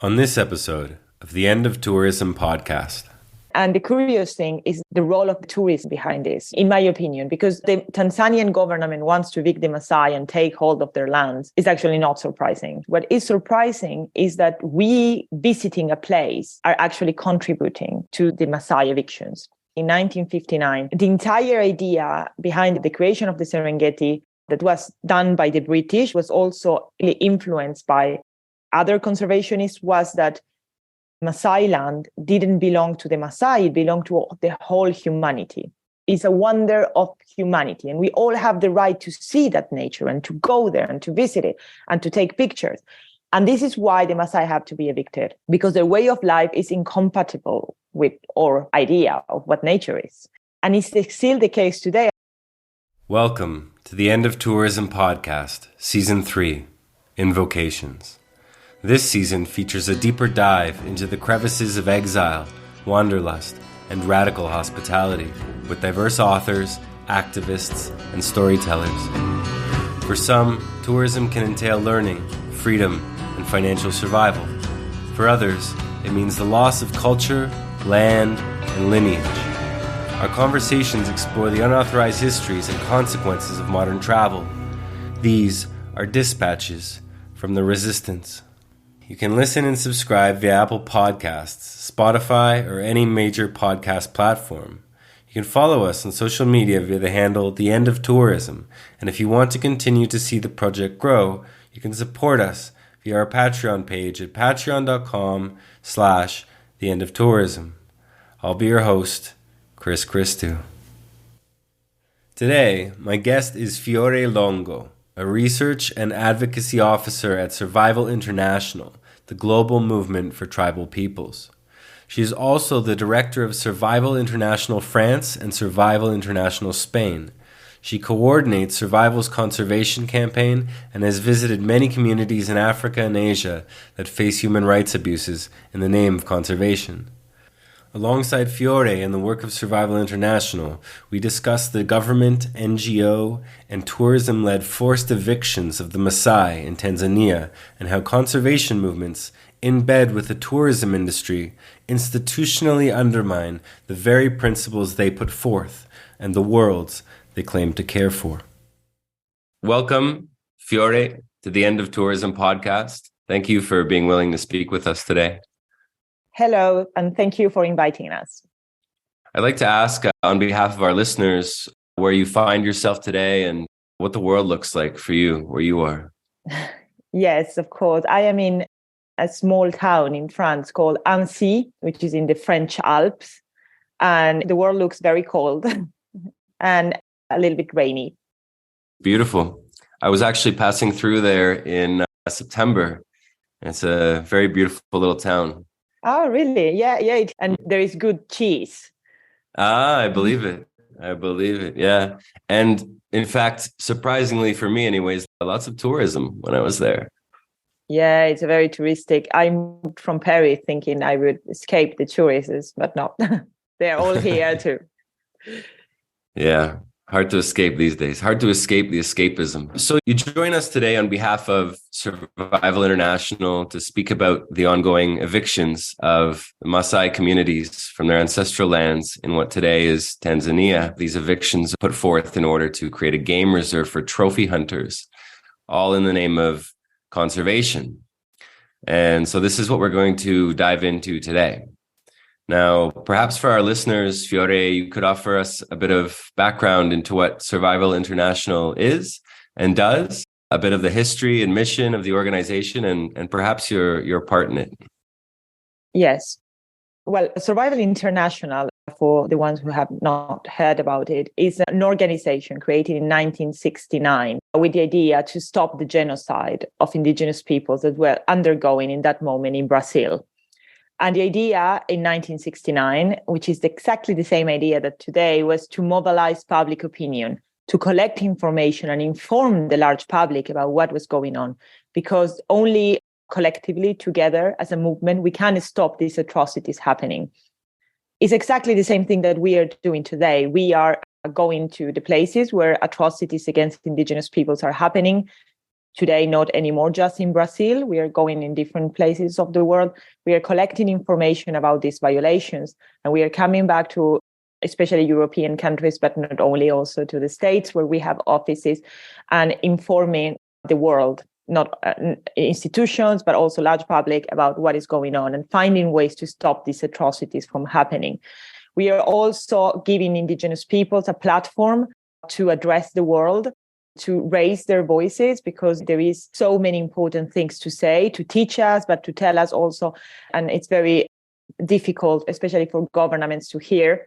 On this episode of the End of Tourism podcast. And the curious thing is the role of tourism behind this, in my opinion, because the Tanzanian government wants to evict the Maasai and take hold of their lands is actually not surprising. What is surprising is that we visiting a place are actually contributing to the Maasai evictions. In 1959, the entire idea behind the creation of the Serengeti that was done by the British was also influenced by other conservationists was that Maasai land didn't belong to the Maasai, it belonged to the whole humanity. It's a wonder of humanity. And we all have the right to see that nature and to go there and to visit it and to take pictures. And this is why the Maasai have to be evicted, because their way of life is incompatible with our idea of what nature is. And it's still the case today. Welcome to the End of Tourism podcast, Season 3, Invocations. This season features a deeper dive into the crevices of exile, wanderlust, and radical hospitality with diverse authors, activists, and storytellers. For some, tourism can entail learning, freedom, and financial survival. For others, it means the loss of culture, land, and lineage. Our conversations explore the unauthorized histories and consequences of modern travel. These are dispatches from the resistance. You can listen and subscribe via Apple Podcasts, Spotify, or any major podcast platform. You can follow us on social media via the handle The End of Tourism. And if you want to continue to see the project grow, you can support us via our Patreon page at patreon.com/The End of Tourism. I'll be your host, Chris Christou. Today, my guest is Fiore Longo, a Research and Advocacy Officer at Survival International, the global movement for tribal peoples. She is also the Director of Survival International France and Survival International Spain. She coordinates Survival's conservation campaign and has visited many communities in Africa and Asia that face human rights abuses in the name of conservation. Alongside Fiore and the work of Survival International, we discussed the government, NGO, and tourism-led forced evictions of the Maasai in Tanzania and how conservation movements, in bed with the tourism industry, institutionally undermine the very principles they put forth and the worlds they claim to care for. Welcome, Fiore, to the End of Tourism podcast. Thank you for being willing to speak with us today. Hello, and thank you for inviting us. I'd like to ask, on behalf of our listeners, where you find yourself today and what the world looks like for you, where you are. Yes, of course. I am in a small town in France called Annecy, which is in the French Alps. And the world looks very cold and a little bit rainy. Beautiful. I was actually passing through there in September. It's a very beautiful little town. Oh, really? Yeah. And there is good cheese. I believe it. Yeah. And in fact, surprisingly for me anyways, lots of tourism when I was there. Yeah, it's a very touristic. I moved from Paris thinking I would escape the tourists, but no, they're all here too. Yeah. Hard to escape these days. Hard to escape the escapism. So you join us today on behalf of Survival International to speak about the ongoing evictions of Maasai communities from their ancestral lands in what today is Tanzania. These evictions put forth in order to create a game reserve for trophy hunters, all in the name of conservation. And so this is what we're going to dive into today. Now, perhaps for our listeners, Fiore, you could offer us a bit of background into what Survival International is and does, a bit of the history and mission of the organization, and perhaps your part in it. Yes. Well, Survival International, for the ones who have not heard about it, is an organization created in 1969 with the idea to stop the genocide of indigenous peoples that were undergoing in that moment in Brazil. And the idea in 1969, which is exactly the same idea that today, was to mobilize public opinion, to collect information and inform the large public about what was going on. Because only collectively, together as a movement, we can stop these atrocities happening. It's exactly the same thing that we are doing today. We are going to the places where atrocities against indigenous peoples are happening, Today, not anymore just in Brazil. We are going in different places of the world. We are collecting information about these violations, and we are coming back to especially European countries, but not only, also to the States where we have offices, and informing the world, not institutions, but also large public, about what is going on and finding ways to stop these atrocities from happening. We are also giving indigenous peoples a platform to address the world, to raise their voices, because there is so many important things to say, to teach us, but to tell us also. And it's very difficult, especially for governments, to hear.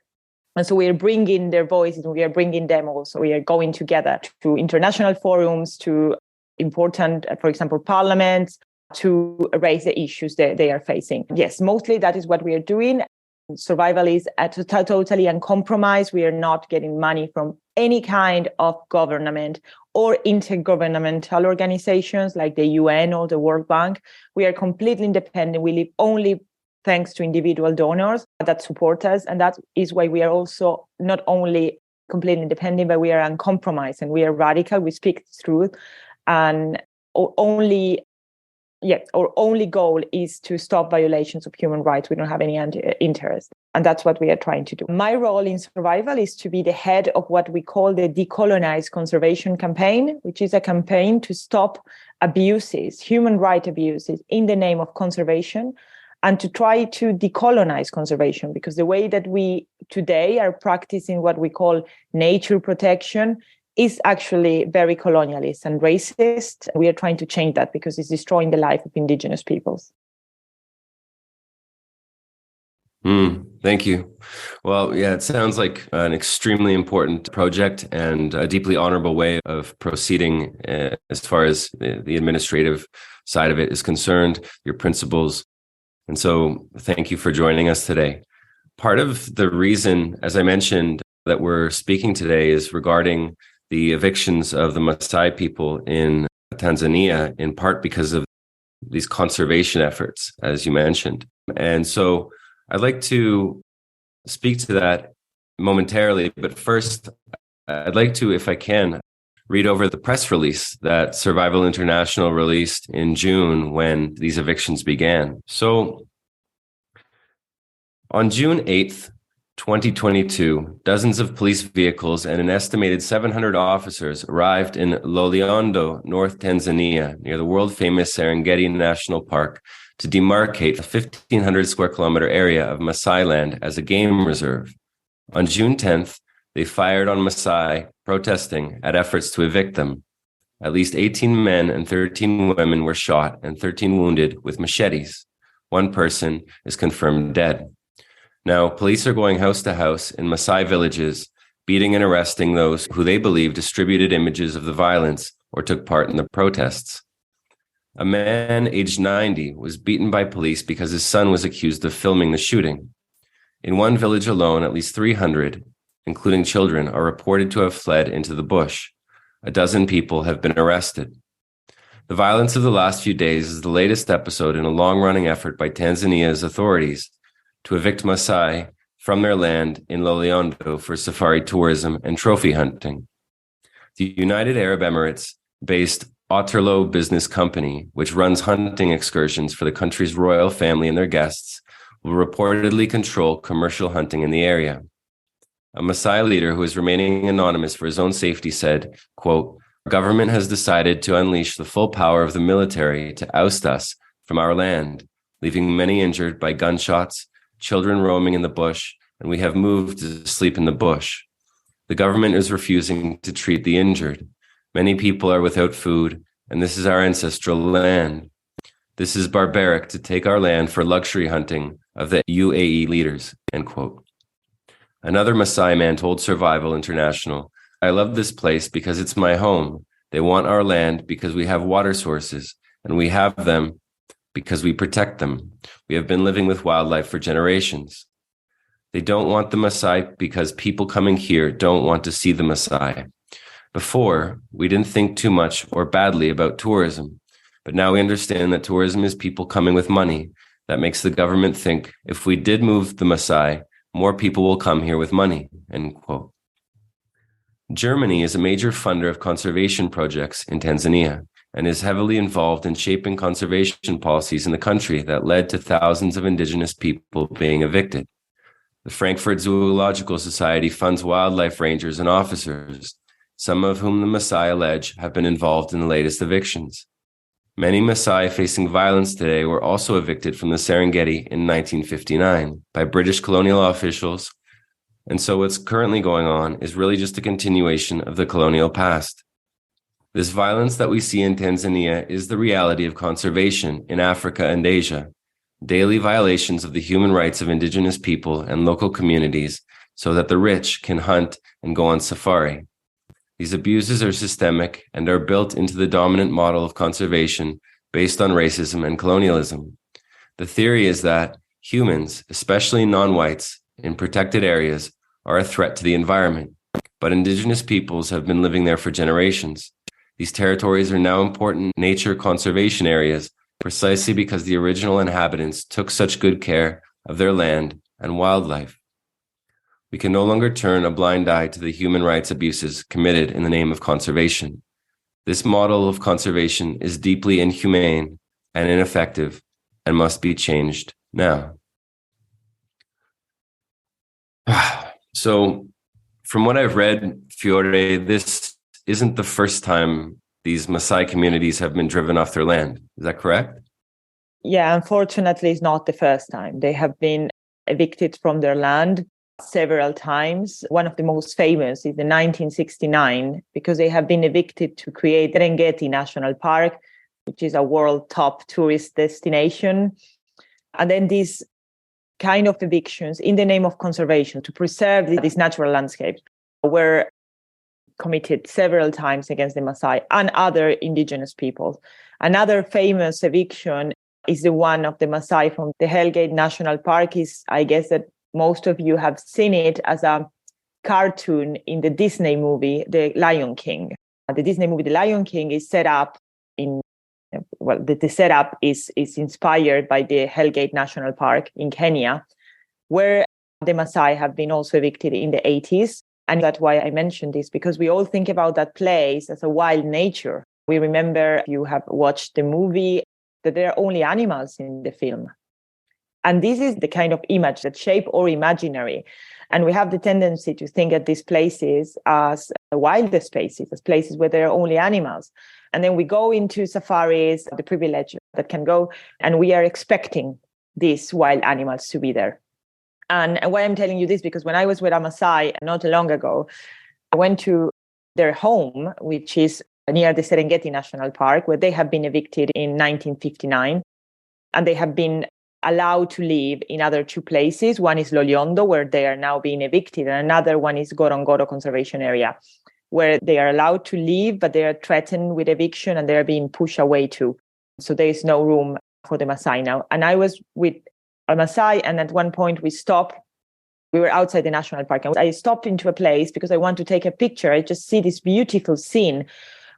And so we are bringing their voices, and we are bringing them also. We are going together to international forums, to important, for example, parliaments, to raise the issues that they are facing. Yes, mostly that is what we are doing. Survival is totally uncompromised. We are not getting money from any kind of government or intergovernmental organizations like the UN or the World Bank. We are completely independent. We live only thanks to individual donors that support us. And that is why we are also not only completely independent, but we are uncompromised and we are radical. We speak the truth. And our only goal is to stop violations of human rights. We don't have any interest. And that's what we are trying to do. My role in Survival is to be the head of what we call the Decolonize Conservation Campaign, which is a campaign to stop abuses, human rights abuses, in the name of conservation, and to try to decolonize conservation, because the way that we today are practicing what we call nature protection is actually very colonialist and racist. We are trying to change that because it's destroying the life of indigenous peoples. Thank you. Well, yeah, it sounds like an extremely important project and a deeply honorable way of proceeding as far as the administrative side of it is concerned, your principles. And so thank you for joining us today. Part of the reason, as I mentioned, that we're speaking today is regarding the evictions of the Maasai people in Tanzania, in part because of these conservation efforts, as you mentioned. And so I'd like to speak to that momentarily, but first, I'd like to, if I can, read over the press release that Survival International released in June when these evictions began. So on June 8th, 2022, dozens of police vehicles and an estimated 700 officers arrived in Loliondo, North Tanzania, near the world-famous Serengeti National Park, to demarcate a 1,500 square kilometer area of Maasai land as a game reserve. On June 10th, they fired on Maasai protesting at efforts to evict them. At least 18 men and 13 women were shot and 13 wounded with machetes. One person is confirmed dead. Now, police are going house to house in Maasai villages, beating and arresting those who they believe distributed images of the violence or took part in the protests. A man aged 90 was beaten by police because his son was accused of filming the shooting. In one village alone, at least 300, including children, are reported to have fled into the bush. A dozen people have been arrested. The violence of the last few days is the latest episode in a long-running effort by Tanzania's authorities to evict Maasai from their land in Loliondo for safari tourism and trophy hunting. The United Arab Emirates-based Otterlo Business Company, which runs hunting excursions for the country's royal family and their guests, will reportedly control commercial hunting in the area. A Maasai leader who is remaining anonymous for his own safety said, quote, "Our government has decided to unleash the full power of the military to oust us from our land, leaving many injured by gunshots, children roaming in the bush, and we have moved to sleep in the bush. The government is refusing to treat the injured. Many people are without food, and this is our ancestral land. This is barbaric to take our land for luxury hunting of the UAE leaders," end quote. Another Maasai man told Survival International, "I love this place because it's my home. They want our land because we have water sources, and we have them because we protect them. We have been living with wildlife for generations. They don't want the Maasai because people coming here don't want to see the Maasai. Before, we didn't think too much or badly about tourism, but now we understand that tourism is people coming with money. That makes the government think if we did move the Maasai, more people will come here with money," end quote. Germany is a major funder of conservation projects in Tanzania, and is heavily involved in shaping conservation policies in the country that led to thousands of indigenous people being evicted. The Frankfurt Zoological Society funds wildlife rangers and officers, some of whom the Maasai allege have been involved in the latest evictions. Many Maasai facing violence today were also evicted from the Serengeti in 1959 by British colonial officials, and so what's currently going on is really just a continuation of the colonial past. This violence that we see in Tanzania is the reality of conservation in Africa and Asia, daily violations of the human rights of indigenous people and local communities so that the rich can hunt and go on safari. These abuses are systemic and are built into the dominant model of conservation based on racism and colonialism. The theory is that humans, especially non-whites, in protected areas are a threat to the environment, but indigenous peoples have been living there for generations. These territories are now important nature conservation areas precisely because the original inhabitants took such good care of their land and wildlife. We can no longer turn a blind eye to the human rights abuses committed in the name of conservation. This model of conservation is deeply inhumane and ineffective and must be changed now. So, from what I've read, Fiore, this isn't the first time these Maasai communities have been driven off their land. Is that correct? Yeah, unfortunately, it's not the first time. They have been evicted from their land several times. One of the most famous is the 1969, because they have been evicted to create Serengeti National Park, which is a world top tourist destination. And then these kind of evictions in the name of conservation to preserve these natural landscapes were committed several times against the Maasai and other indigenous peoples. Another famous eviction is the one of the Maasai from the Hellgate National Park. I guess that most of you have seen it as a cartoon in the Disney movie, The Lion King. The Disney movie, The Lion King, is set up in, the setup is inspired by the Hellgate National Park in Kenya, where the Maasai have been also evicted in the 80s. And that's why I mentioned this, because we all think about that place as a wild nature. We remember, if you have watched the movie, that there are only animals in the film. And this is the kind of image that shape our imaginary. And we have the tendency to think of these places as wild spaces, as places where there are only animals. And then we go into safaris, the privilege that can go, and we are expecting these wild animals to be there. And why I'm telling you this, because when I was with a Maasai not long ago, I went to their home, which is near the Serengeti National Park, where they have been evicted in 1959. And they have been allowed to live in other two places. One is Loliondo, where they are now being evicted, and another one is Ngorongoro Conservation Area, where they are allowed to live, but they are threatened with eviction and they are being pushed away too. So there is no room for the Maasai now. And I was with a Maasai, and at one point we stopped. We were outside the national park, and I stopped into a place because I want to take a picture. I just see this beautiful scene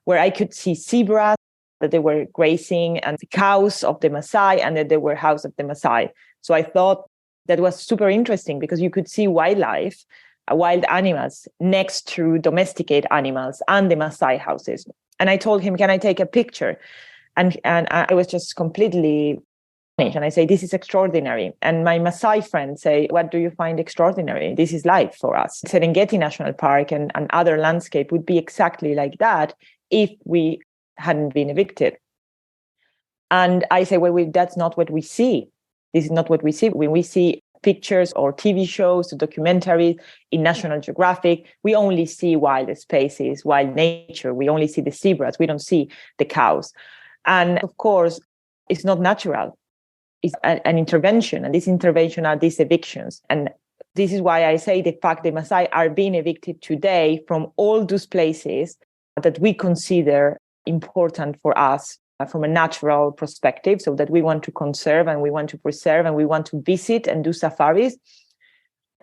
where I could see zebras, that they were grazing, and the cows of the Maasai, and that they were house of the Maasai. So I thought that was super interesting, because you could see wildlife, wild animals next to domesticated animals and the Maasai houses. And I told him, can I take a picture? And I was just completely finished. And I say, this is extraordinary. And my Maasai friends say, what do you find extraordinary? This is life for us. Serengeti National Park and other landscape would be exactly like that if we hadn't been evicted. And I say, well, that's not what we see. This is not what we see. When we see pictures or TV shows, documentaries in National Geographic, we only see wild spaces, wild nature. We only see the zebras. We don't see the cows. And of course, it's not natural. It's an intervention. And this intervention are these evictions. And this is why I say the fact the Maasai are being evicted today from all those places that we consider important for us from a natural perspective, so that we want to conserve and we want to preserve and we want to visit and do safaris.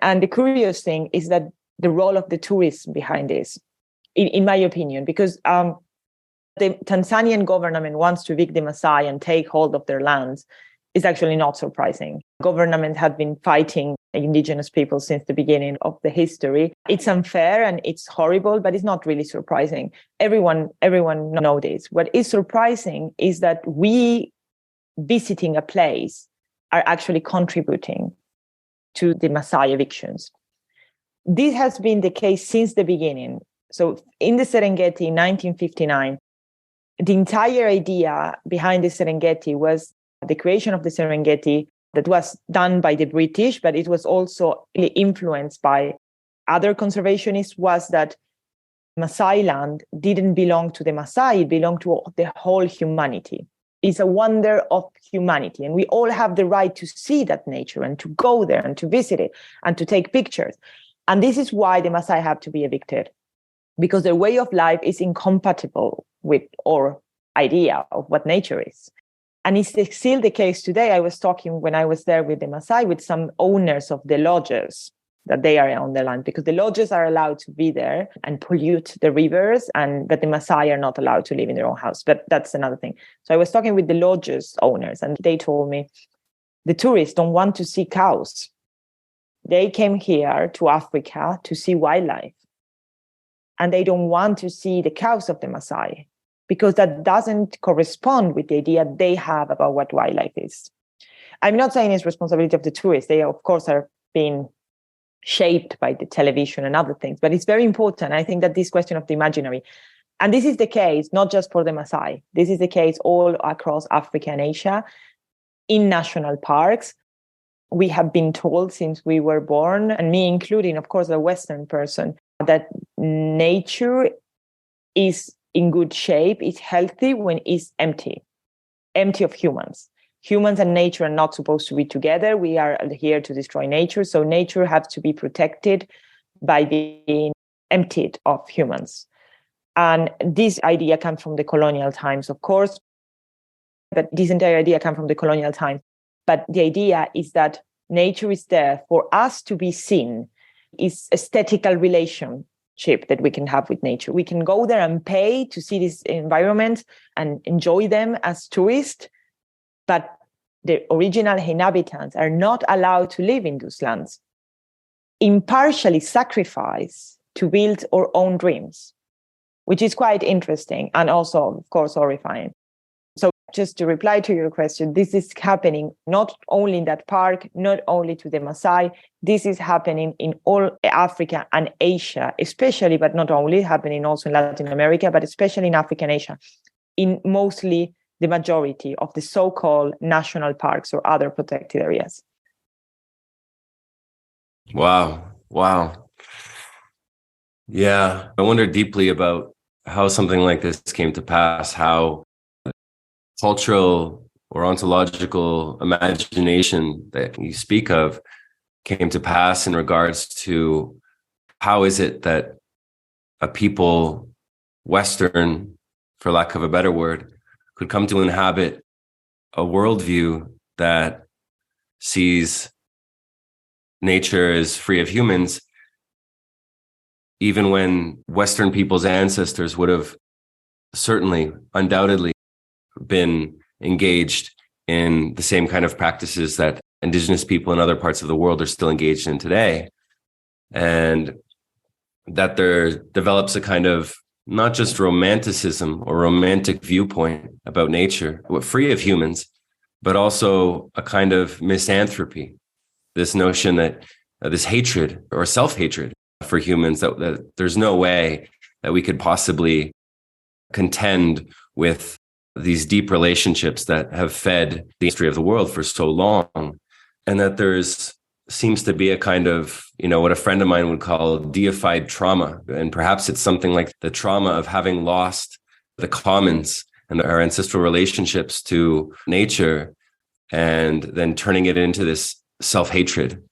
And the curious thing is that the role of the tourists behind this, in my opinion, because the Tanzanian government wants to evict the Maasai and take hold of their lands, is actually not surprising. Government had been fighting indigenous people since the beginning of the history. It's unfair and it's horrible, but it's not really surprising. Everyone knows this. What is surprising is that we visiting a place are actually contributing to the Maasai evictions. This has been the case since the beginning. So in the Serengeti in 1959, the entire idea behind the Serengeti was the creation of the Serengeti that was done by the British, but it was also influenced by other conservationists, was that Maasai land didn't belong to the Maasai, it belonged to the whole humanity. It's a wonder of humanity, and we all have the right to see that nature and to go there and to visit it and to take pictures. And this is why the Maasai have to be evicted, because their way of life is incompatible with our idea of what nature is. And it's still the case today. I was talking when I was there with the Maasai, with some owners of the lodges that they are on the land, because the lodges are allowed to be there and pollute the rivers, but the Maasai are not allowed to live in their own house. But that's another thing. So I was talking with the lodges owners, and they told me the tourists don't want to see cows. They came here to Africa to see wildlife, and they don't want to see the cows of the Maasai, because that doesn't correspond with the idea they have about what wildlife is. I'm not saying it's responsibility of the tourists. They, of course, are being shaped by the television and other things, but it's very important. I think that this question of the imaginary, and this is the case not just for the Maasai, this is the case all across Africa and Asia, in national parks. We have been told since we were born, and me including, of course, a Western person, that nature is in good shape, is healthy when it's empty of humans. Humans and nature are not supposed to be together. We are here to destroy nature. So nature has to be protected by being emptied of humans. And this idea comes from the colonial times, of course. But this entire idea comes from the colonial times. But the idea is that nature is there for us to be seen. It's aesthetical relationship that we can have with nature. We can go there and pay to see this environment and enjoy them as tourists, but the original inhabitants are not allowed to live in those lands, impartially sacrifice to build our own dreams, which is quite interesting and also, of course, horrifying. So just to reply to your question, this is happening not only in that park, not only to the Maasai, this is happening in all Africa and Asia, especially, but not only, happening also in Latin America, but especially in Africa and Asia, in mostly the majority of the so-called national parks or other protected areas. Wow. Yeah, I wonder deeply about how something like this came to pass, how cultural or ontological imagination that you speak of came to pass in regards to how is it that a people, Western, for lack of a better word, could come to inhabit a worldview that sees nature as free of humans, even when Western people's ancestors would have certainly, undoubtedly, been engaged in the same kind of practices that indigenous people in other parts of the world are still engaged in today. And that there develops a kind of not just romanticism or romantic viewpoint about nature, free of humans, but also a kind of misanthropy, this notion that this hatred or self-hatred for humans, that there's no way that we could possibly contend with these deep relationships that have fed the history of the world for so long, and that there's seems to be a kind of, what a friend of mine would call deified trauma. And perhaps it's something like the trauma of having lost the commons and our ancestral relationships to nature, and then turning it into this self-hatred,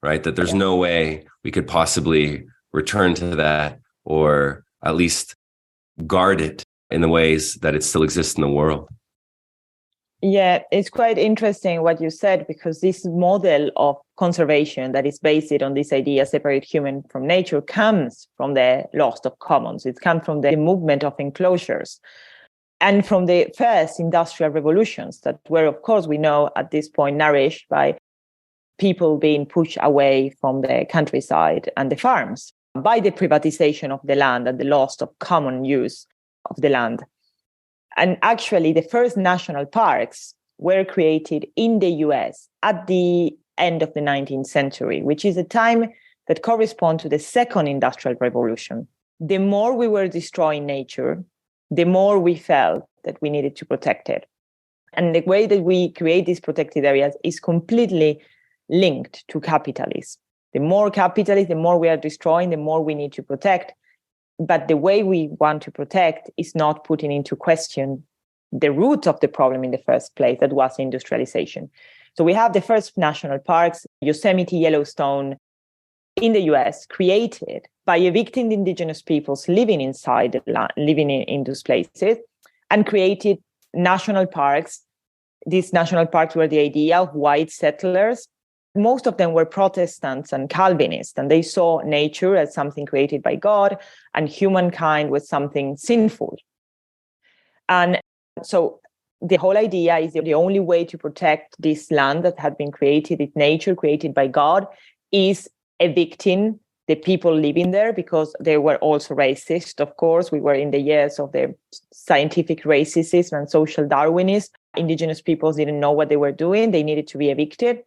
right? That there's no way we could possibly return to that, or at least guard it in the ways that it still exists in the world. Yeah, it's quite interesting what you said, because this model of conservation that is based on this idea, separate human from nature, comes from the loss of commons. It comes from the movement of enclosures and from the first industrial revolutions that were, of course, we know at this point, nourished by people being pushed away from the countryside and the farms by the privatization of the land and the loss of common use of the land. And actually, the first national parks were created in the US at the end of the 19th century, which is a time that corresponds to the second industrial revolution. The more we were destroying nature, the more we felt that we needed to protect it. And the way that we create these protected areas is completely linked to capitalism. The more capitalism, the more we are destroying, the more we need to protect. But the way we want to protect is not putting into question the root of the problem in the first place, that was industrialization. So we have the first national parks, Yosemite, Yellowstone, in the US, created by evicting the indigenous peoples living inside the land, living in those places, and created national parks. These national parks were the idea of white settlers. Most of them were Protestants and Calvinists, and they saw nature as something created by God and humankind was something sinful. And so the whole idea is that the only way to protect this land that had been created, this nature created by God, is evicting the people living there, because they were also racist. Of course, we were in the years of the scientific racism and social Darwinism. Indigenous peoples didn't know what they were doing. They needed to be evicted,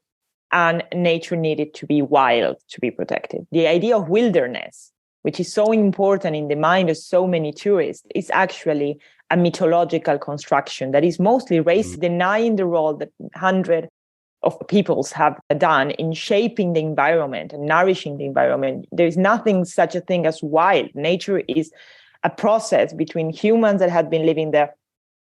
and nature needed to be wild to be protected. The idea of wilderness, which is so important in the mind of so many tourists, is actually a mythological construction that is mostly race, denying the role that hundreds of peoples have done in shaping the environment and nourishing the environment. There is nothing such a thing as wild. Nature is a process between humans that have been living there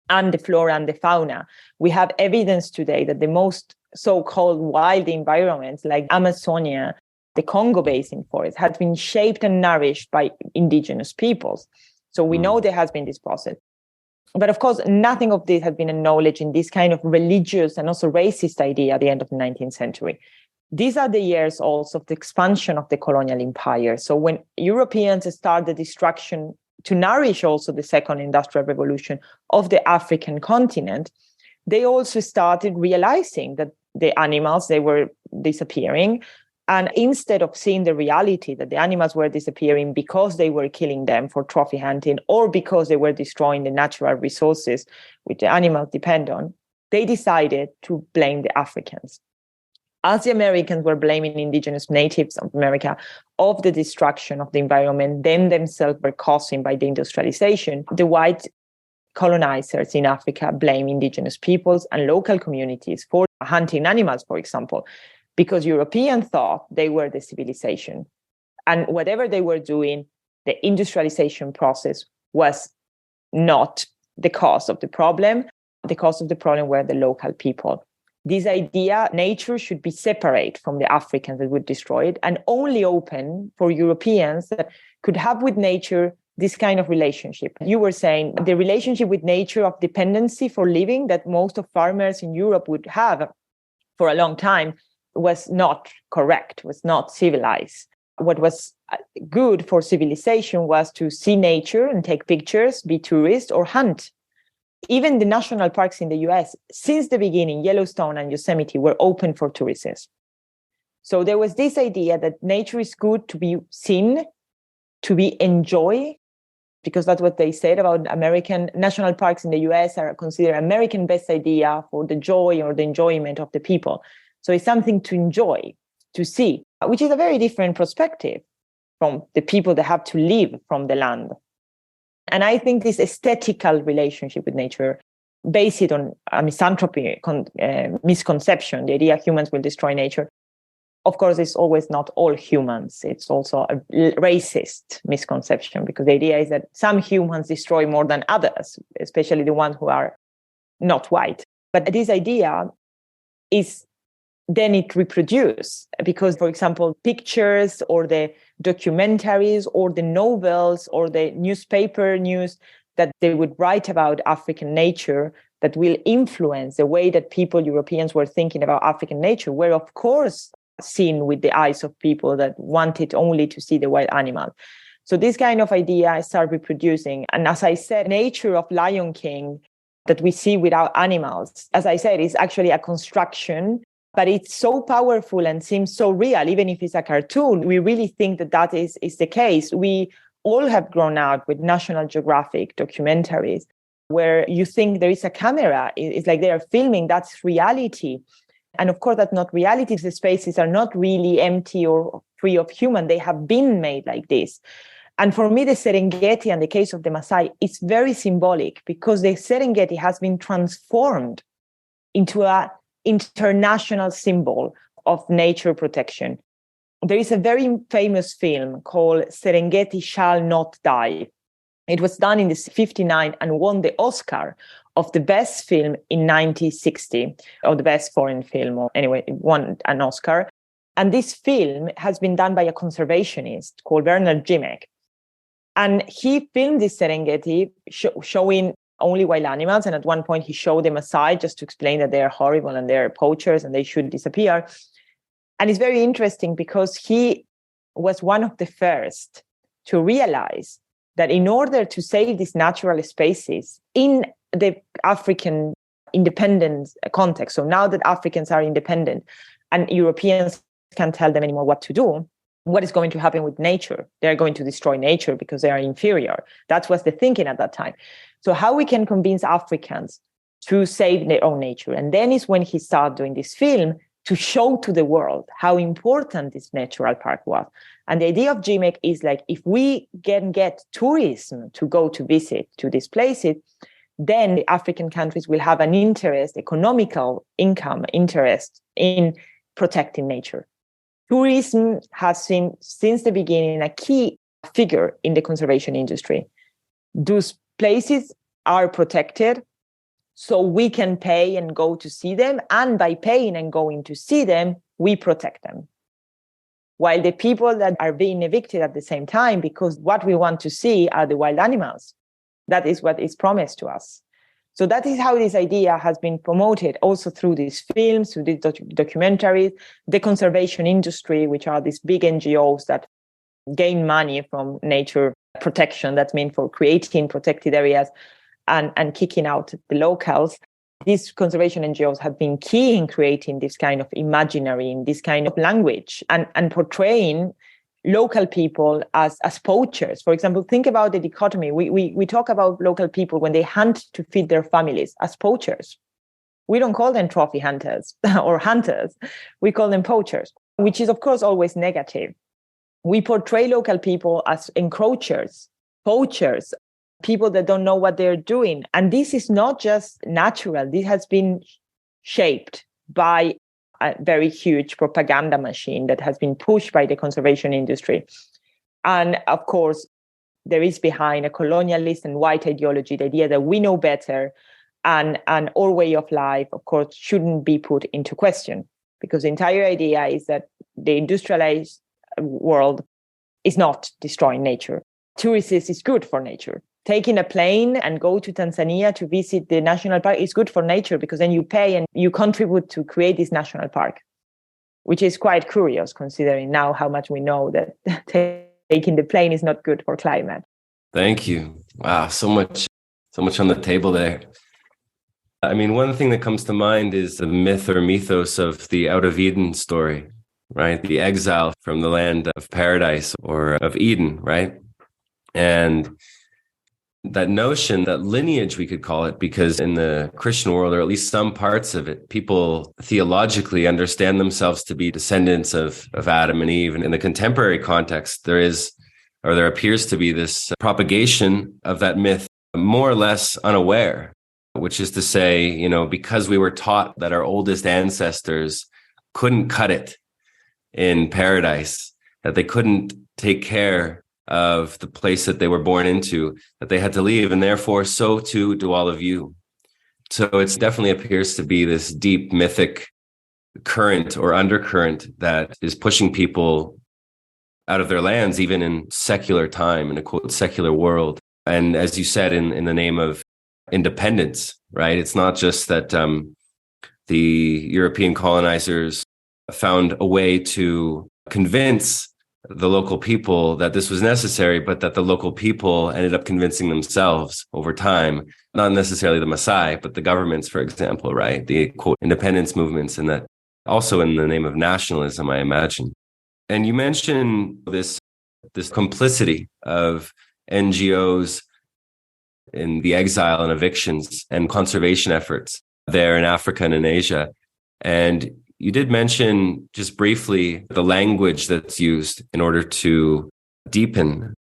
and the flora and the fauna. We have evidence today that the most so-called wild environments like Amazonia, the Congo Basin forest, has been shaped and nourished by indigenous peoples. So we know there has been this process. But of course, nothing of this has been acknowledged in this kind of religious and also racist idea at the end of the 19th century. These are the years also of the expansion of the colonial empire. So when Europeans start the destruction to nourish also the second industrial revolution of the African continent, they also started realizing that the animals, they were disappearing. And instead of seeing the reality that the animals were disappearing because they were killing them for trophy hunting or because they were destroying the natural resources which the animals depend on, they decided to blame the Africans. As the Americans were blaming indigenous natives of America of the destruction of the environment, then themselves were causing by the industrialization, the white colonizers in Africa blame indigenous peoples and local communities for hunting animals, for example, because Europeans thought they were the civilization. And whatever they were doing, the industrialization process was not the cause of the problem. The cause of the problem were the local people. This idea, nature should be separate from the Africans that would destroy it and only open for Europeans that could have with nature this kind of relationship. You were saying the relationship with nature of dependency for living that most of farmers in Europe would have for a long time was not correct, was not civilized. What was good for civilization was to see nature and take pictures, be tourist or hunt. Even the national parks in the US, since the beginning, Yellowstone and Yosemite were open for tourists. So there was this idea that nature is good to be seen, to be enjoyed, because that's what they said about American national parks in the US are considered American best idea for the joy or the enjoyment of the people. So it's something to enjoy, to see, which is a very different perspective from the people that have to live from the land. And I think this aesthetical relationship with nature, based on a misanthropy, misconception, the idea humans will destroy nature. Of course, it's always not all humans. It's also a racist misconception, because the idea is that some humans destroy more than others, especially the ones who are not white. But this idea is then it reproduces because, for example, pictures or the documentaries or the novels or the newspaper news that they would write about African nature that will influence the way that people, Europeans, were thinking about African nature were, of course, seen with the eyes of people that wanted only to see the wild animal. So this kind of idea start reproducing. And as I said, nature of Lion King that we see without animals, as I said, is actually a construction But it's so powerful and seems so real, even if it's a cartoon. We really think that that is the case. We all have grown up with National Geographic documentaries where you think there is a camera. It's like they are filming. That's reality. And of course, that's not reality. The spaces are not really empty or free of human. They have been made like this. And for me, the Serengeti and the case of the Maasai is very symbolic because the Serengeti has been transformed into an international symbol of nature protection. There is a very famous film called Serengeti Shall Not Die. It was done in 1959 and won the Oscar of the best film in 1960, or the best foreign film, or anyway, it won an Oscar. And this film has been done by a conservationist called Bernard Jimmick. And he filmed this Serengeti showing only wild animals. And at one point he showed the Maasai just to explain that they're horrible and they're poachers and they should disappear. And it's very interesting because he was one of the first to realize that in order to save these natural spaces in the African independence context, so now that Africans are independent and Europeans can't tell them anymore what to do, what is going to happen with nature? They're going to destroy nature because they are inferior. That was the thinking at that time. So how we can convince Africans to save their own nature? And then is when he started doing this film to show to the world how important this natural park was. And the idea of GMEC is like, if we can get tourism to go to visit to these places, then the African countries will have an interest, economical income interest in protecting nature. Tourism has been, since the beginning, a key figure in the conservation industry. Those places are protected, so we can pay and go to see them. And by paying and going to see them, we protect them. While the people that are being evicted at the same time, because what we want to see are the wild animals. That is what is promised to us. So that is how this idea has been promoted also through these films, through these documentaries, the conservation industry, which are these big NGOs that gain money from nature protection. That's meant for creating protected areas and kicking out the locals. These conservation NGOs have been key in creating this kind of imaginary, in this kind of language and portraying local people as poachers. For example, think about the dichotomy. We talk about local people when they hunt to feed their families as poachers. We don't call them trophy hunters or hunters. We call them poachers, which is, of course, always negative. We portray local people as encroachers, poachers, people that don't know what they're doing. And this is not just natural. This has been shaped by a very huge propaganda machine that has been pushed by the conservation industry. And of course, there is behind a colonialist and white ideology, the idea that we know better and our way of life, of course, shouldn't be put into question, because the entire idea is that the industrialized world is not destroying nature. Tourism is good for nature. Taking a plane and go to Tanzania to visit the national park is good for nature, because then you pay and you contribute to create this national park, which is quite curious considering now how much we know that taking the plane is not good for climate. Thank you. Wow, so much on the table there. I mean, one thing that comes to mind is the myth or mythos of the Out of Eden story, right? The exile from the land of paradise or of Eden, right? And that notion, that lineage, we could call it, because in the Christian world, or at least some parts of it, people theologically understand themselves to be descendants of Adam and Eve. And in the contemporary context, there appears to be this propagation of that myth, more or less unaware, which is to say, because we were taught that our oldest ancestors couldn't cut it in paradise, that they couldn't take care of the place that they were born into, that they had to leave, and therefore so too do all of you. So it definitely appears to be this deep mythic current or undercurrent that is pushing people out of their lands, even in secular time, in a quote secular world. And as you said, in the name of independence, right? It's not just that the European colonizers found a way to convince the local people that this was necessary, but that the local people ended up convincing themselves over time, not necessarily the Maasai, but the governments, for example, right? The quote independence movements, and that also in the name of nationalism, I imagine. And you mentioned this complicity of NGOs in the exile and evictions and conservation efforts there in Africa and in Asia. And you did mention just briefly the language that's used in order to deepen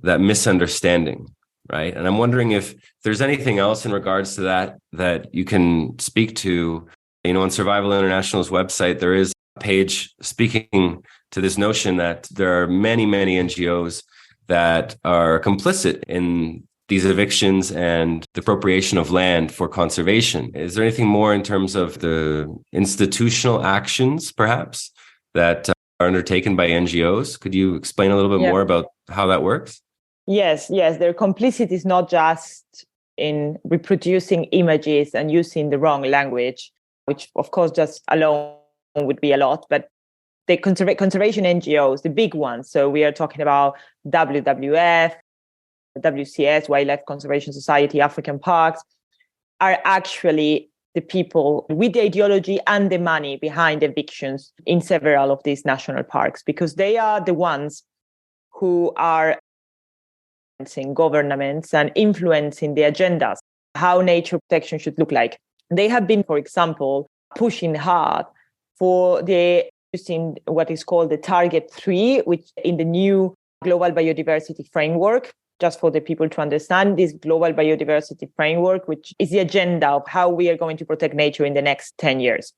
that misunderstanding, right? And I'm wondering if there's anything else in regards to that you can speak to. On Survival International's website, there is a page speaking to this notion that there are many, many NGOs that are complicit in these evictions and the appropriation of land for conservation. Is there anything more in terms of the institutional actions, perhaps, that are undertaken by NGOs? Could you explain a little bit more about how that works? Yes. Their complicity is not just in reproducing images and using the wrong language, which, of course, just alone would be a lot, but the conservation NGOs, the big ones, so we are talking about WWF, WCS, Wildlife Conservation Society, African Parks, are actually the people with the ideology and the money behind evictions in several of these national parks, because they are the ones who are influencing governments and influencing the agendas, how nature protection should look like. They have been, for example, pushing hard for using what is called the Target 3, which in the new Global Biodiversity Framework. Just for the people to understand, this global biodiversity framework, which is the agenda of how we are going to protect nature in the next 10 years.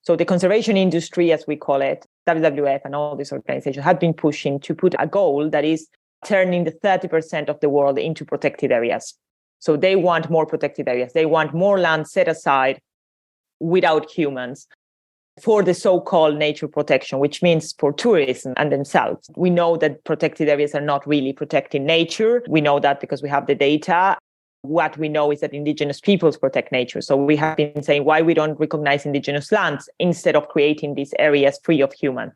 So the conservation industry, as we call it, WWF and all these organizations have been pushing to put a goal that is turning the 30% of the world into protected areas. So they want more protected areas. They want more land set aside without humans for the so-called nature protection, which means for tourism and themselves. We know that protected areas are not really protecting nature. We know that because we have the data. What we know is that indigenous peoples protect nature. So we have been saying why we don't recognize indigenous lands instead of creating these areas free of humans.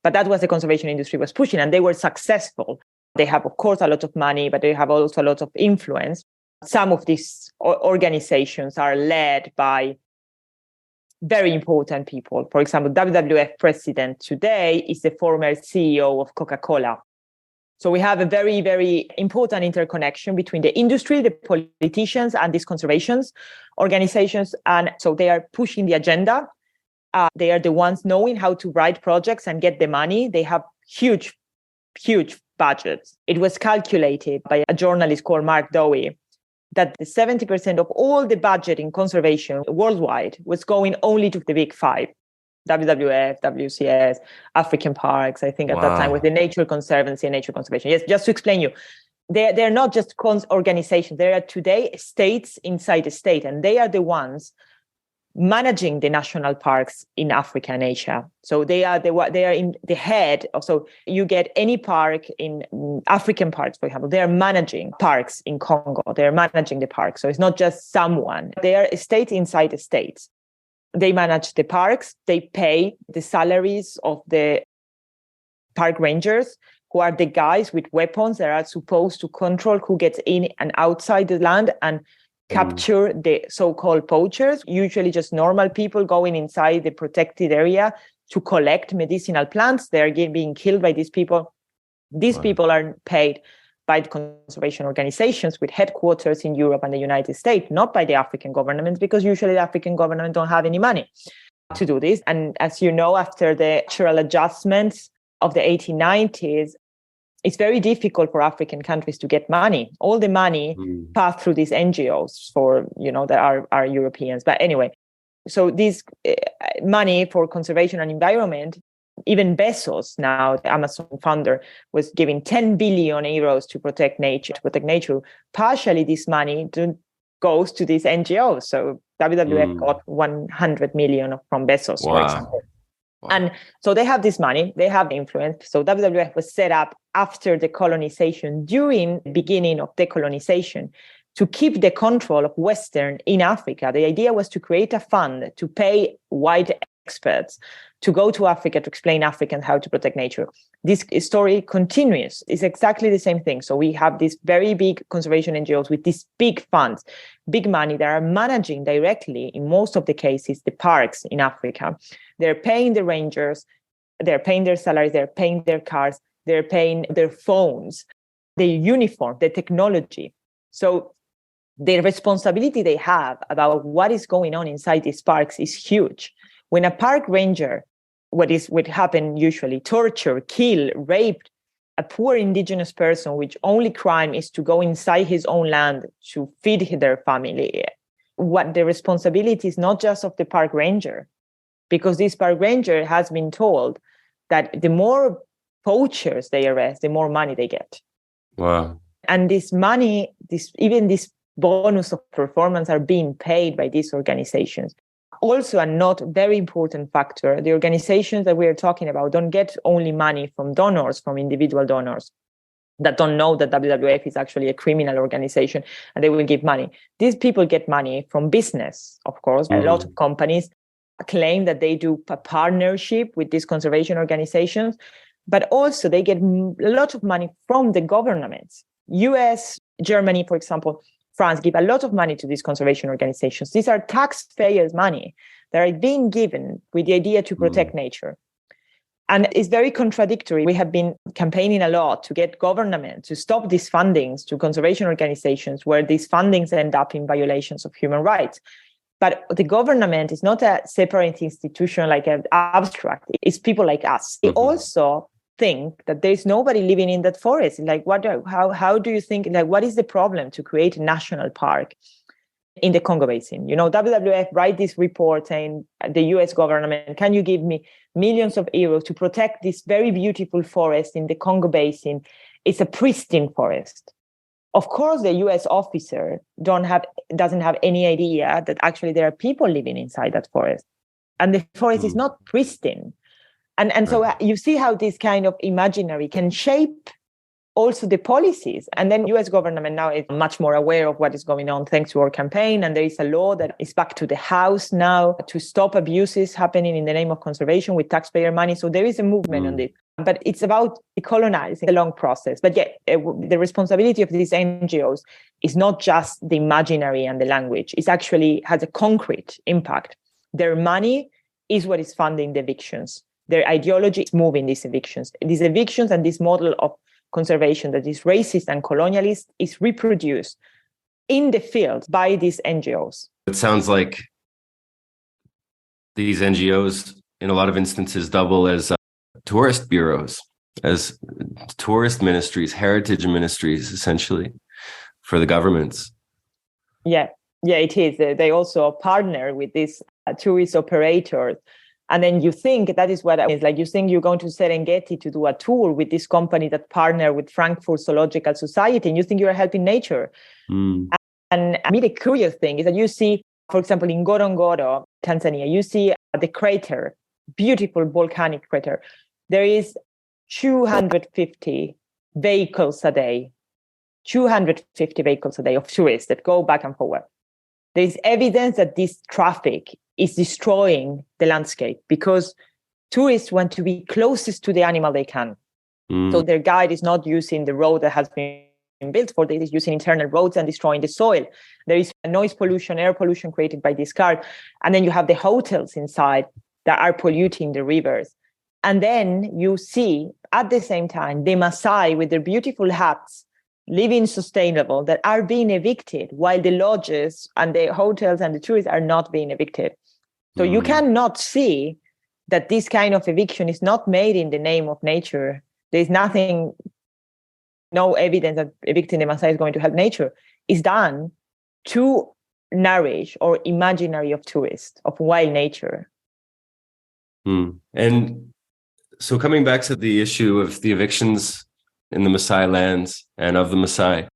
But that was the conservation industry was pushing, and they were successful. They have, of course, a lot of money, but they have also a lot of influence. Some of these organizations are led by very important people. For example, WWF president today is the former CEO of Coca-Cola. So we have a very, very important interconnection between the industry, the politicians, and these conservation organizations. And so they are pushing the agenda. They are the ones knowing how to write projects and get the money. They have huge budgets. It was calculated by a journalist called Mark Dowie that the 70% of all the budget in conservation worldwide was going only to the big five: WWF, WCS, African Parks, I think at that time with the Nature Conservancy and Nature Conservation. Yes, just to explain you, they're not just organizations. They are today states inside a state, and they are the ones managing the national parks in Africa and Asia. So they are in the head. So you get any park in African parks, for example, they are managing parks in Congo. They're managing the park. So it's not just someone. They are a state inside the states. They manage the parks. They pay the salaries of the park rangers, who are the guys with weapons that are supposed to control who gets in and outside the land and capture the so-called poachers, usually just normal people going inside the protected area to collect medicinal plants. They're being killed by these people. These people are paid by the conservation organizations with headquarters in Europe and the United States, not by the African governments, because usually the African government don't have any money to do this. And as you know, after the natural adjustments of the 1890s, it's very difficult for African countries to get money. All the money passed through these NGOs that are Europeans. But anyway, so this money for conservation and environment, even Bezos now, the Amazon founder, was giving 10 billion euros to protect nature. Partially this money goes to these NGOs. So WWF got 100 million from Bezos, for example. Wow. And so they have this money, they have influence. So WWF was set up after decolonization, during the beginning of decolonization, to keep the control of Western in Africa. The idea was to create a fund to pay white experts to go to Africa to explain Africans how to protect nature. This story continues. It's exactly the same thing. So we have these very big conservation NGOs with these big funds, big money that are managing directly, in most of the cases, the parks in Africa. They're paying the rangers, they're paying their salaries, they're paying their cars, they're paying their phones, their uniform, the technology. So the responsibility they have about what is going on inside these parks is huge. When a park ranger, what would happen usually, torture, kill, rape a poor indigenous person, which only crime is to go inside his own land to feed their family. What the responsibility is not just of the park ranger, because this park ranger has been told that the more poachers they arrest, the more money they get. Wow. And this money, even this bonus of performance are being paid by these organizations. Also, a not very important factor, the organizations that we are talking about don't get only money from donors, from individual donors that don't know that WWF is actually a criminal organization and they will give money. These people get money from business, of course. A lot of companies claim that they do a partnership with these conservation organizations, but also they get a lot of money from the governments. US, Germany, for example, France give a lot of money to these conservation organizations. These are taxpayers' money that are being given with the idea to protect nature. And it's very contradictory. We have been campaigning a lot to get government to stop these fundings to conservation organizations where these fundings end up in violations of human rights. But the government is not a separate institution like an abstract. It's people like us. They also think that there's nobody living in that forest. Like, how do you think, like, what is the problem to create a national park in the Congo Basin? You know, WWF write this report saying the US government, can you give me millions of euros to protect this very beautiful forest in the Congo Basin? It's a pristine forest. Of course, the US officer doesn't have any idea that actually there are people living inside that forest. And the forest is not pristine. And so you see how this kind of imaginary can shape also the policies. And then US government now is much more aware of what is going on thanks to our campaign. And there is a law that is back to the House now to stop abuses happening in the name of conservation with taxpayer money. So there is a movement on it. But it's about decolonizing, a long process. But yet, the responsibility of these NGOs is not just the imaginary and the language. It actually has a concrete impact. Their money is what is funding the evictions. Their ideology is moving these evictions. These evictions and this model of conservation that is racist and colonialist is reproduced in the field by these NGOs. It sounds like these NGOs, in a lot of instances, double as tourist bureaus, as tourist ministries, heritage ministries, essentially, for the governments. Yeah, it is. They also partner with these tourist operators. And then you think that is what it's like. You think you're going to Serengeti to do a tour with this company that partner with Frankfurt Zoological Society, and you think you are helping nature. And I mean, the curious thing is that you see, for example, in Ngorongoro, Tanzania, you see the crater, beautiful volcanic crater. There is 250 vehicles a day, 250 vehicles a day of tourists that go back and forward. There is evidence that this traffic is destroying the landscape because tourists want to be closest to the animal they can. So their guide is not using the road that has been built for this, is using internal roads and destroying the soil. There is noise pollution, air pollution created by this car. And then you have the hotels inside that are polluting the rivers. And then you see at the same time the Maasai with their beautiful huts living sustainable that are being evicted while the lodges and the hotels and the tourists are not being evicted. So you cannot see that this kind of eviction is not made in the name of nature. There's nothing, no evidence that evicting the Maasai is going to help nature. It's done to nourish or imaginary of tourists, of wild nature. And so coming back to the issue of the evictions in the Maasai lands and of the Maasai,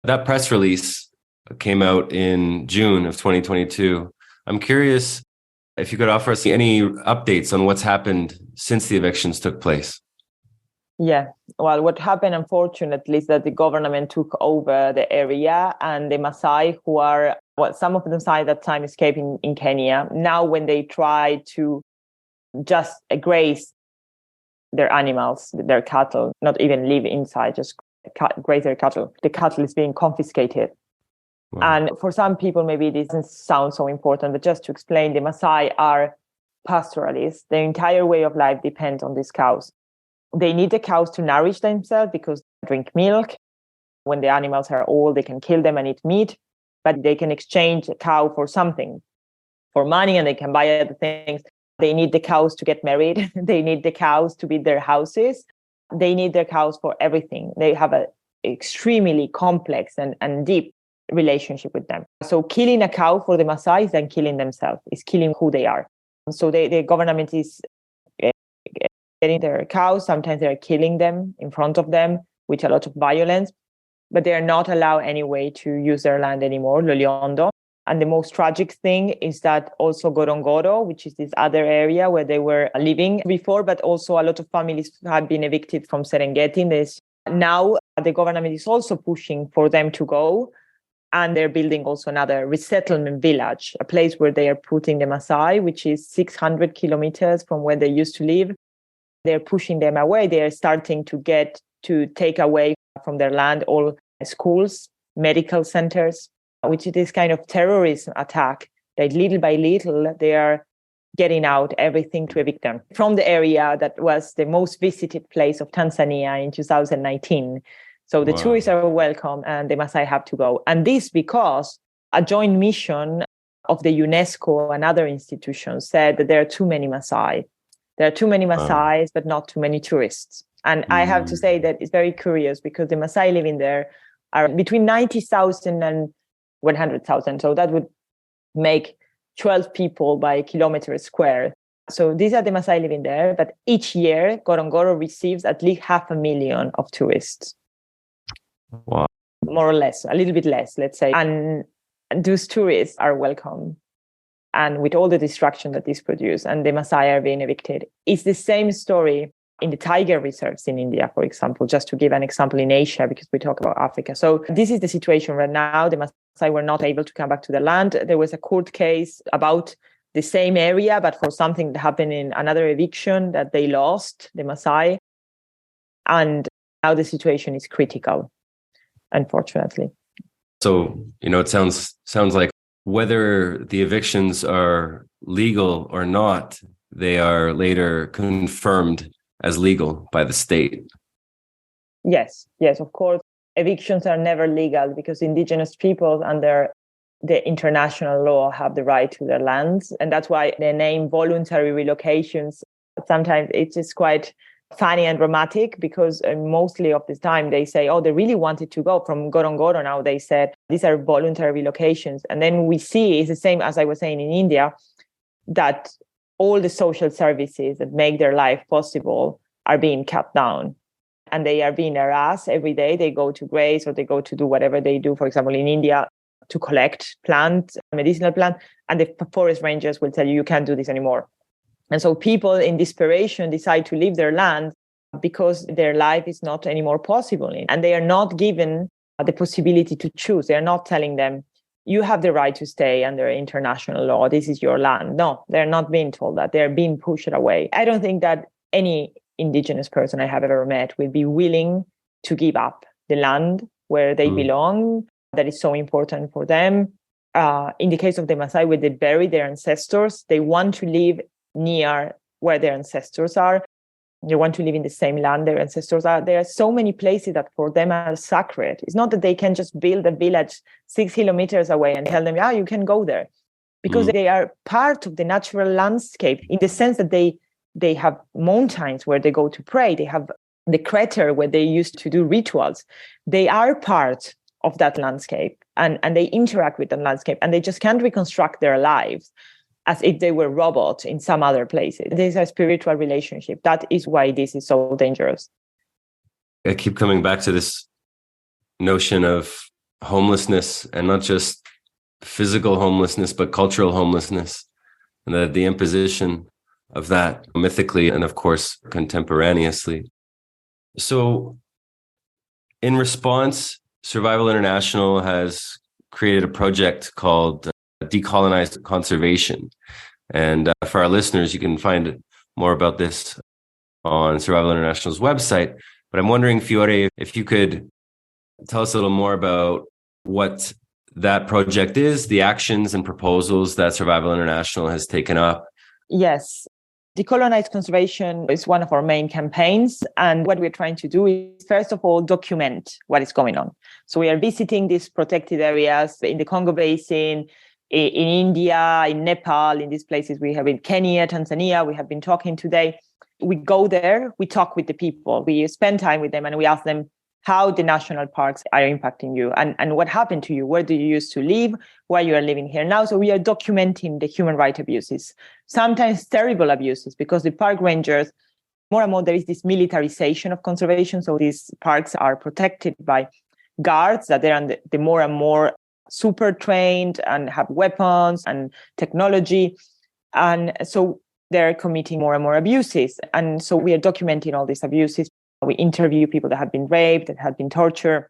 that press release came out in June of 2022. I'm curious if you could offer us any updates on what's happened since the evictions took place. Yeah, well, what happened, unfortunately, is that the government took over the area, and the Maasai, who are, well, some of them at that time escaped in Kenya. Now, when they try to just graze their animals, their cattle, not even live inside, just graze their cattle. The cattle is being confiscated. Wow. And for some people, maybe it doesn't sound so important, but just to explain, the Maasai are pastoralists. Their entire way of life depends on these cows. They need the cows to nourish themselves because they drink milk. When the animals are old, they can kill them and eat meat, but they can exchange a cow for something, for money, and they can buy other things. They need the cows to get married. They need the cows to build their houses. They need their cows for everything. They have an extremely complex and deep relationship with them. So killing a cow for the Maasai is then killing themselves, is killing who they are. So the government is getting their cows. Sometimes they're killing them in front of them with a lot of violence, but they are not allowed anyway to use their land anymore, Loliondo. And the most tragic thing is that also Ngorongoro, which is this other area where they were living before, but also a lot of families had been evicted from Serengeti. Now the government is also pushing for them to go. And they're building also another resettlement village, a place where they are putting the Maasai, which is 600 kilometers from where they used to live. They're pushing them away. They are starting to take away from their land all schools, medical centers, which is this kind of terrorism attack that little by little they are getting out everything to evict them from the area that was the most visited place of Tanzania in 2019. So the tourists are welcome and the Maasai have to go. And this because a joint mission of the UNESCO and other institutions said that there are too many Maasai. There are too many Maasais, but not too many tourists. And I have to say that it's very curious because the Maasai living there are between 90,000 and 100,000. So that would make 12 people by kilometer square. So these are the Maasai living there. But each year, Ngorongoro receives at least 500,000 of tourists. Wow. More or less, a little bit less, let's say. And those tourists are welcome. And with all the destruction that this produces, and the Maasai are being evicted. It's the same story in the tiger reserves in India, for example, just to give an example in Asia, because we talk about Africa. So this is the situation right now. The Maasai were not able to come back to the land. There was a court case about the same area, but for something that happened in another eviction that they lost, the Maasai. And now the situation is critical, unfortunately. So, it sounds like whether the evictions are legal or not, they are later confirmed as legal by the state. Yes, of course. Evictions are never legal because indigenous peoples under the international law have the right to their lands. And that's why the name voluntary relocations, sometimes it's just quite funny and dramatic because mostly of the time they say, they really wanted to go from Ngorongoro. Now they said these are voluntary relocations. And then we see it's the same as I was saying in India, that all the social services that make their life possible are being cut down. And they are being harassed every day. They go to graze or they go to do whatever they do, for example, in India, to collect plants, medicinal plants. And the forest rangers will tell you can't do this anymore. And so people in desperation decide to leave their land because their life is not anymore possible. And they are not given the possibility to choose. They are not telling them, you have the right to stay under international law. This is your land. No, they're not being told that. They're being pushed away. I don't think that any indigenous person I have ever met will be willing to give up the land where they belong. That is so important for them. In the case of the Maasai, where they bury their ancestors, they want to live near where their ancestors are. They want to live in the same land their ancestors are. There are so many places that for them are sacred. It's not that they can just build a village 6 kilometers away and tell them, you can go there. Because they are part of the natural landscape in the sense that they have mountains where they go to pray. They have the crater where they used to do rituals. They are part of that landscape and they interact with the landscape and they just can't reconstruct their lives as if they were robots in some other places. There's a spiritual relationship. That is why this is so dangerous. I keep coming back to this notion of homelessness, and not just physical homelessness, but cultural homelessness, and the imposition of that mythically and, of course, contemporaneously. So in response, Survival International has created a project called Decolonizing Conservation. And for our listeners, you can find more about this on Survival International's website. But I'm wondering, Fiore, if you could tell us a little more about what that project is, the actions and proposals that Survival International has taken up. Yes. Decolonize conservation is one of our main campaigns. And what we're trying to do is, first of all, document what is going on. So we are visiting these protected areas in the Congo Basin, in India, in Nepal, in these places we have in Kenya, Tanzania, we have been talking today. We go there, we talk with the people, we spend time with them, and we ask them how the national parks are impacting you and what happened to you. Where do you used to live? Why you are living here now? So we are documenting the human rights abuses, sometimes terrible abuses, because the park rangers, more and more, there is this militarization of conservation. So these parks are protected by guards that they're the more and more super trained and have weapons and technology. And so they're committing more and more abuses. And so we are documenting all these abuses. We interview people that have been raped, that have been tortured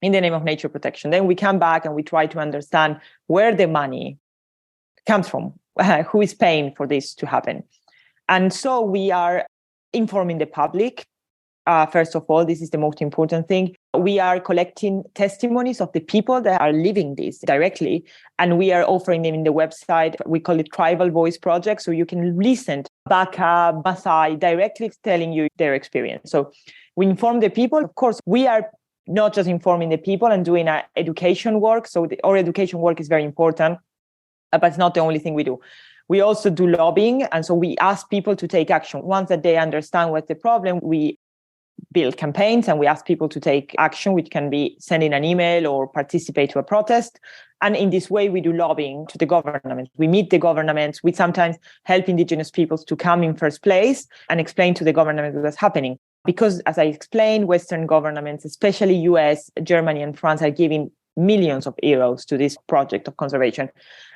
in the name of nature protection. Then we come back and we try to understand where the money comes from, who is paying for this to happen. And so we are informing the public. First of all, this is the most important thing. We are collecting testimonies of the people that are living this directly, and we are offering them in the website. We call it Tribal Voice Project. So you can listen to Baka, Maasai directly telling you their experience. So we inform the people. Of course, we are not just informing the people and doing our education work. So our education work is very important, but it's not the only thing we do. We also do lobbying. And so we ask people to take action. Once that they understand what's the problem, we build campaigns and we ask people to take action, which can be sending an email or participate to a protest. And in this way, we do lobbying to the government. We meet the governments. We sometimes help indigenous peoples to come in first place and explain to the government what's happening. Because as I explained, Western governments, especially US, Germany, and France, are giving millions of euros to this project of conservation.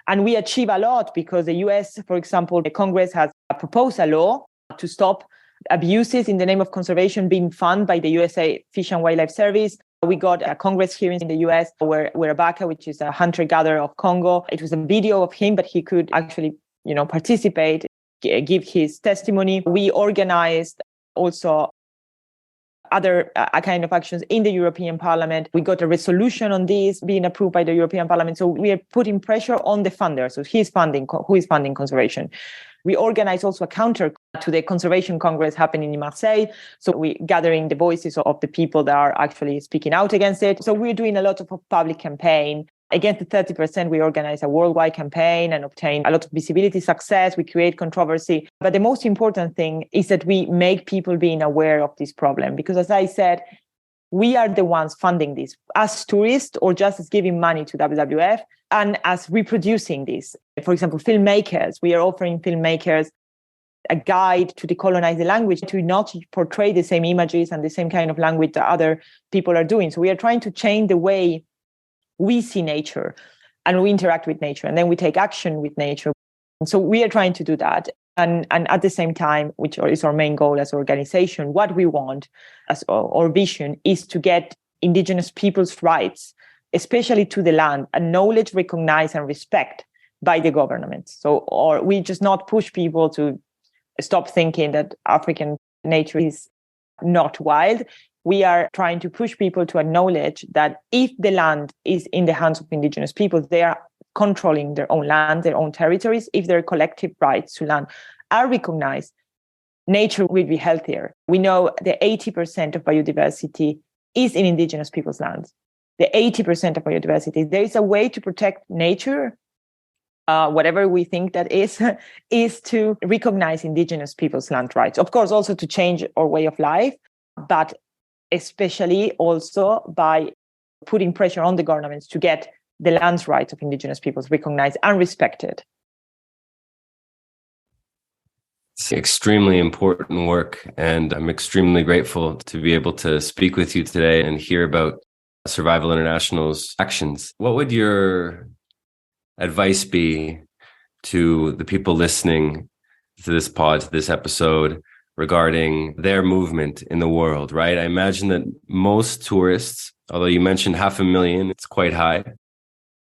And we achieve a lot because the US, for example, the Congress has proposed a law to stop abuses in the name of conservation being funded by the USA Fish and Wildlife Service. We got a Congress hearing in the US where Baka, which is a hunter-gatherer of Congo, it was a video of him, but he could actually, participate, give his testimony. We organized also other kind of actions in the European Parliament. We got a resolution on this being approved by the European Parliament. So we are putting pressure on the funder. So who is funding conservation. We organize also a counter to the Conservation Congress happening in Marseille. So we're gathering the voices of the people that are actually speaking out against it. So we're doing a lot of public campaign. Against the 30%, we organize a worldwide campaign and obtain a lot of visibility success. We create controversy. But the most important thing is that we make people being aware of this problem. Because as I said, we are the ones funding this as tourists or just as giving money to WWF and as reproducing this. For example, filmmakers, we are offering filmmakers a guide to decolonize the language, to not portray the same images and the same kind of language that other people are doing. So we are trying to change the way we see nature and we interact with nature, and then we take action with nature. And so we are trying to do that. And at the same time, which is our main goal as an organization, what we want as our vision is to get indigenous people's rights, especially to the land, acknowledged, recognized, and respect by the government. So, or we just not push people to stop thinking that African nature is not wild. We are trying to push people to acknowledge that if the land is in the hands of indigenous people, they are controlling their own land, their own territories. If their collective rights to land are recognized, nature will be healthier. We know that 80% of biodiversity is in indigenous people's lands. The 80% of biodiversity. There is a way to protect nature, whatever we think that is to recognize indigenous people's land rights. Of course, also to change our way of life, but especially also by putting pressure on the governments to get the land rights of indigenous peoples recognized and respected. It's extremely important work, and I'm extremely grateful to be able to speak with you today and hear about Survival International's actions. What would your advice be to the people listening to this pod, to this episode, regarding their movement in the world, right? I imagine that most tourists, although you mentioned 500,000, it's quite high.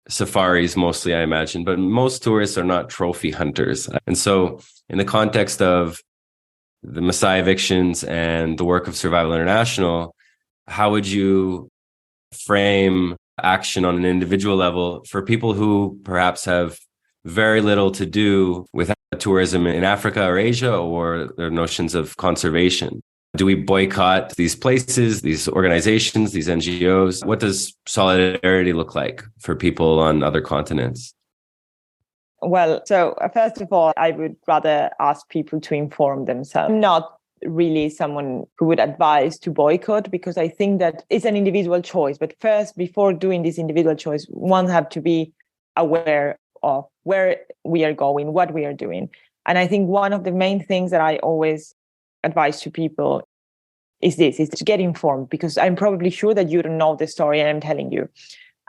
Safaris mostly, I imagine, but most tourists are not trophy hunters. And so in the context of the Maasai evictions and the work of Survival International, how would you frame action on an individual level for people who perhaps have very little to do with tourism in Africa or Asia, or their notions of conservation? Do we boycott these places, these organizations, these NGOs? What does solidarity look like for people on other continents? Well, so first of all, I would rather ask people to inform themselves. I'm not really someone who would advise to boycott, because I think that it's an individual choice. But first, before doing this individual choice, one have to be aware of where we are going, what we are doing. And I think one of the main things that I always advise to people is to get informed, because I'm probably sure that you don't know the story and I'm telling you.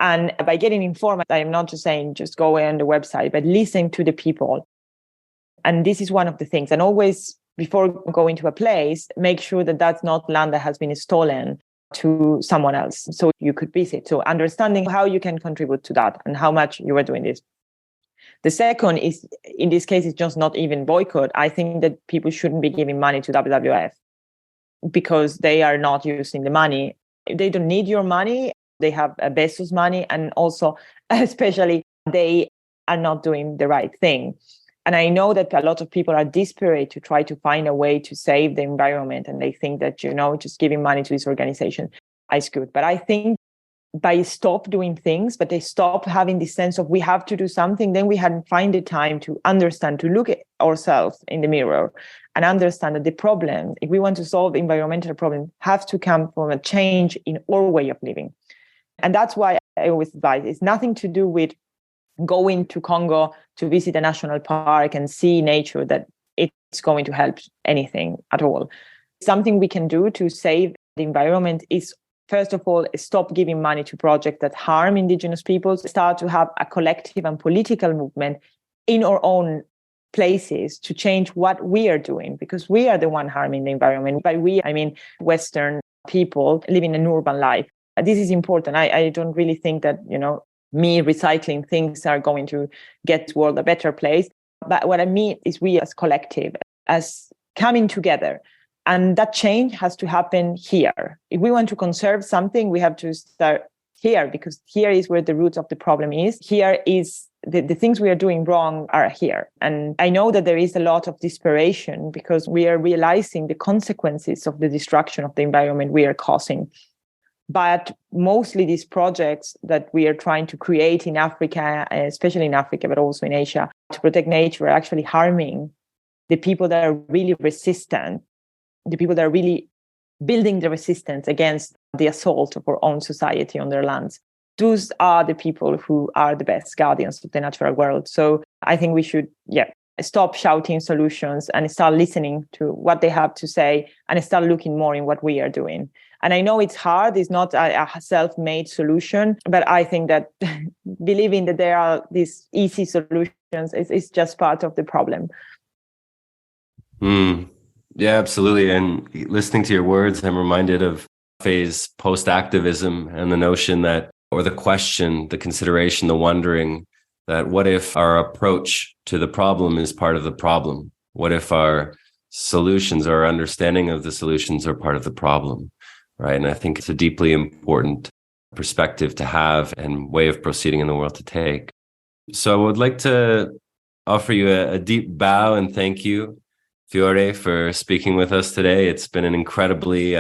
And by getting informed, I am not just saying just go on the website, but listen to the people. And this is one of the things. And always, before going to a place, make sure that that's not land that has been stolen to someone else, so you could visit. So understanding how you can contribute to that and how much you are doing this. The second is, in this case, it's just not even boycott. I think that people shouldn't be giving money to WWF because they are not using the money. They don't need your money. They have Bezos money, and also, especially, they are not doing the right thing. And I know that a lot of people are desperate to try to find a way to save the environment, and they think that, just giving money to this organization is good. But I think by stop doing things, but they stop having this sense of we have to do something, then we hadn't find the time to understand, to look at ourselves in the mirror and understand that the problem, if we want to solve environmental problem, has to come from a change in our way of living. And that's why I always advise, it's nothing to do with going to Congo to visit a national park and see nature, that it's going to help anything at all. Something we can do to save the environment is, first of all, stop giving money to projects that harm indigenous peoples, start to have a collective and political movement in our own places to change what we are doing, because we are the one harming the environment. By we, I mean Western people living an urban life. This is important. I don't really think that, me recycling things are going to get the world a better place. But what I mean is we as collective, as coming together. And that change has to happen here. If we want to conserve something, we have to start here, because here is where the roots of the problem is. Here is the things we are doing wrong are here. And I know that there is a lot of desperation because we are realizing the consequences of the destruction of the environment we are causing. But mostly these projects that we are trying to create in Africa, especially in Africa, but also in Asia, to protect nature, are actually harming the people that are really resistant, the people that are really building the resistance against the assault of our own society on their lands. Those are the people who are the best guardians of the natural world. So I think we should, stop shouting solutions and start listening to what they have to say and start looking more in what we are doing. And I know it's hard, it's not a self-made solution, but I think that believing that there are these easy solutions is just part of the problem. Yeah, absolutely. And listening to your words, I'm reminded of phase post-activism and the notion that, or the question, the consideration, the wondering that what if our approach to the problem is part of the problem? What if our solutions or our understanding of the solutions are part of the problem, right? And I think it's a deeply important perspective to have and way of proceeding in the world to take. So I would like to offer you a deep bow and thank you, Fiore, for speaking with us today. It's been an incredibly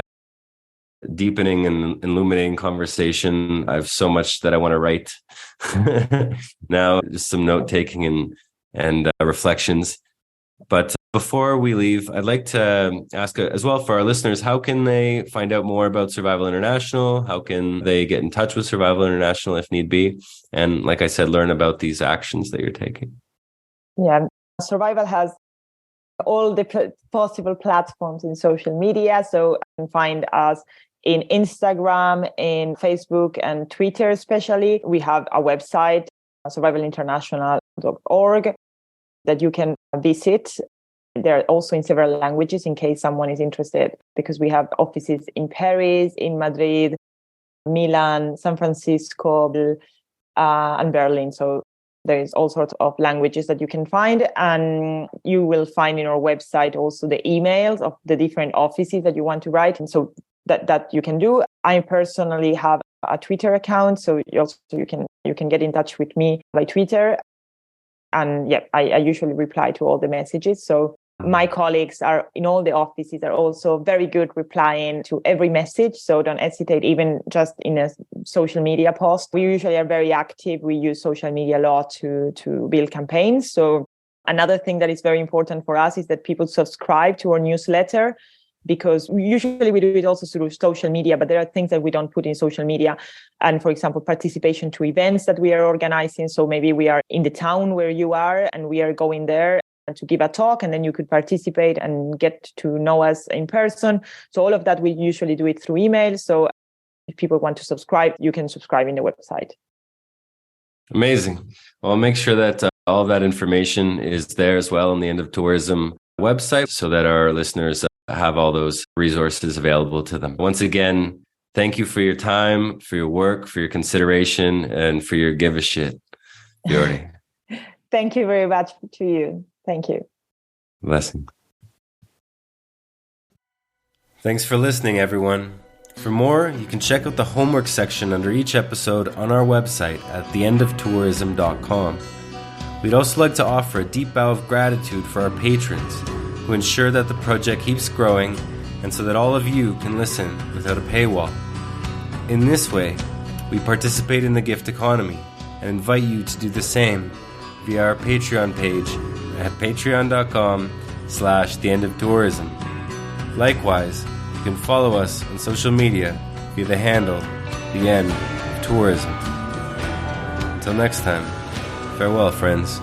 deepening and illuminating conversation. I have so much that I want to write now, just some note taking and reflections. But before we leave, I'd like to ask as well for our listeners, how can they find out more about Survival International? How can they get in touch with Survival International if need be? And like I said, learn about these actions that you're taking. Yeah, Survival has all the possible platforms in social media. So you can find us in Instagram, in Facebook and Twitter especially. We have a website, survivalinternational.org, that you can visit. They're also in several languages in case someone is interested, because we have offices in Paris, in Madrid, Milan, San Francisco, and Berlin. So There is all sorts of languages that you can find. And you will find in our website also the emails of the different offices that you want to write. And so that you can do. I personally have a Twitter account. So you can get in touch with me by Twitter. And yeah, I usually reply to all the messages. So my colleagues are in all the offices are also very good replying to every message. So don't hesitate, even just in a social media post. We usually are very active. We use social media a lot to build campaigns. So another thing that is very important for us is that people subscribe to our newsletter, because usually we do it also through social media, but there are things that we don't put in social media. And for example, participation to events that we are organizing. So maybe we are in the town where you are and we are going there to give a talk, and then you could participate and get to know us in person. So all of that, we usually do it through email. So if people want to subscribe, you can subscribe in the website. Amazing. Well, I'll make sure that all of that information is there as well on the End of Tourism website, so that our listeners have all those resources available to them. Once again, thank you for your time, for your work, for your consideration, and for your give a shit, Fiore. Thank you very much to you. Thank you. Blessing. Thanks for listening, everyone. For more, you can check out the homework section under each episode on our website at theendofTourism.com. We'd also like to offer a deep bow of gratitude for our patrons who ensure that the project keeps growing, and so that all of you can listen without a paywall. In this way, we participate in the gift economy and invite you to do the same via our Patreon page at patreon.com/theendofTourism. Likewise, you can follow us on social media via the handle The End of Tourism. Until next time, farewell, friends.